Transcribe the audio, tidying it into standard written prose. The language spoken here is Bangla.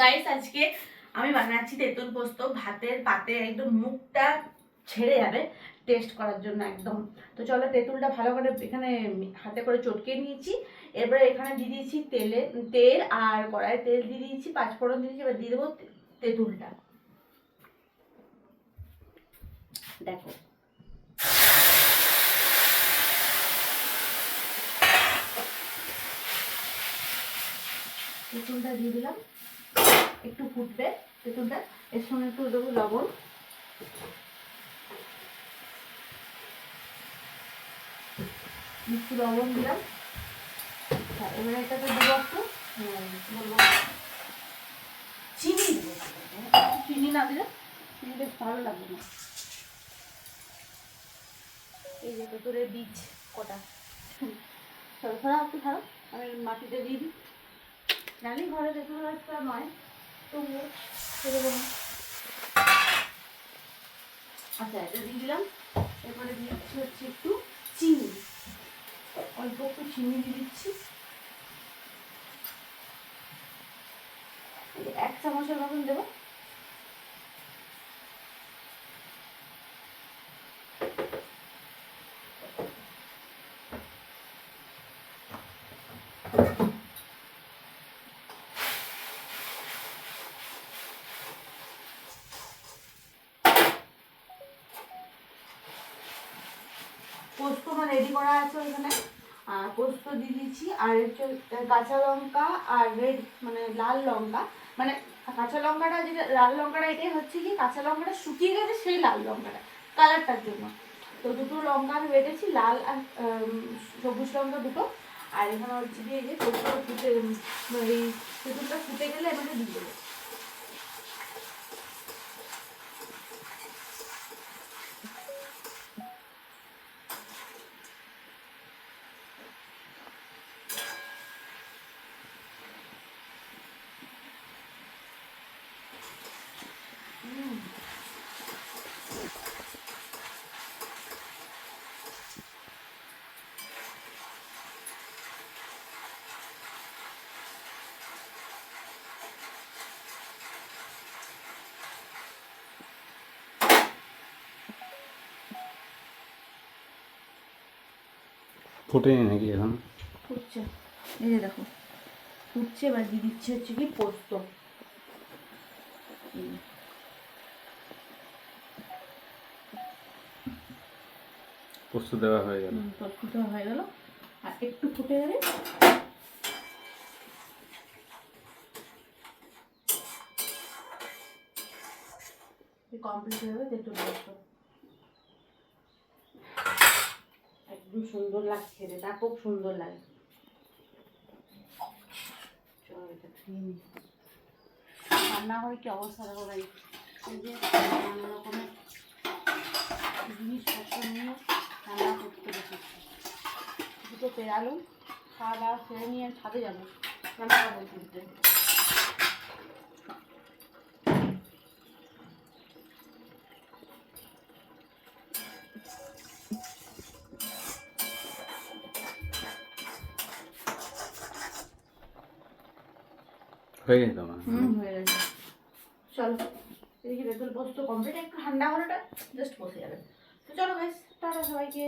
গাইস আজকে আমি বানাচ্ছি তেঁতুল পোস্ত ভাতের পাতে একদম মুখটা ছেড়ে যাবে টেস্ট করার জন্য একদম। তো চলো তেঁতুলটা ভালো করে এখানে হাতে করে চটকে নিয়েছি। এবারে এখানে দিয়ে দিয়েছি তেল আর কড়াইয়ে তেল দিয়ে দিয়েছি, পাঁচফোড়ন দিয়েছি। এবার দিয়ে দেবো তেঁতুলটা। দেখো তেঁতুলটা দিয়ে দিলাম, একটু ফুটবে তেঁতুলটা। এর সঙ্গে একটু দেবো লবণ, একটু লবণ দিলাম। এবারে এটাতে দেবো একটু বলবো চিনি দেবো। চিনি না দিলে চিনি বেশ ভালো লাগবে না। এই যে তেঁতুলের বীজ কটা, সরো সরা একটু খাও, আমি মাটিতে দিয়ে দিই। জানি ঘরে তেঁতুল গাছটা নয়, তবুও সেরকম। আচ্ছা এটা দিয়ে দিলাম। এরপরে দিচ্ছি হচ্ছে একটু চিনি, অল্প একটু চিনি দিয়ে দিচ্ছি, 1 চামচের মতন দেবো। পোস্ত আমার রেডি করা আছে ওইখানে, আর পোস্ত দিয়ে দিচ্ছি। আর হচ্ছে কাঁচা লঙ্কা আর রেড মানে লাল লঙ্কা, মানে কাঁচা লঙ্কাটা যেটা লাল লঙ্কাটা এটাই হচ্ছে কি কাঁচা লঙ্কাটা শুকিয়ে গেছে সেই লাল লঙ্কাটা কালারটার জন্য। তো দুটো লঙ্কা আমি বেটেছি, লাল আর সবুজ লঙ্কা দুটো। আর এখানে হচ্ছে দিয়ে যে পোস্ত ফুটে এই তেঁতুলটা ফুটে গেলে এখানে দিয়ে দেবো। ফুটেনি নাকি এখন? ফুটছে, এই যে দেখো ফুটছে। এবার দিয়ে দিচ্ছে হচ্ছে কি পোস্ত। পোস্ত দেওয়া হয়ে গেল। পোস্ত হয়ে গেল, আর একটু ফুটে গেলে কমপ্লিট হয়ে যাবে তেঁতুল পোস্ত। একদম সুন্দর লাগছে খেতে, ব্যাপক সুন্দর লাগে। চলো এটা খেয়ে নিই। রান্নাঘরে কি অবস্থা দেখো ভাই, এই যে নানা রকমের জিনিসপত্র নিয়ে রান্না করতে বসেছি। দুটো পেরালো, খাওয়া দাওয়া সেরে নিয়ে ছাদে যাবো রান্না কাপড় তুলতে। হয়ে গেছে তোমার? হয়ে গেছে। চলো এদিকে তেঁতুল পোস্ত কমপ্লিট, একটু ঠান্ডা হলোটা জাস্ট বসে যাবে। তো চলো গাইস, টাটা সবাইকে।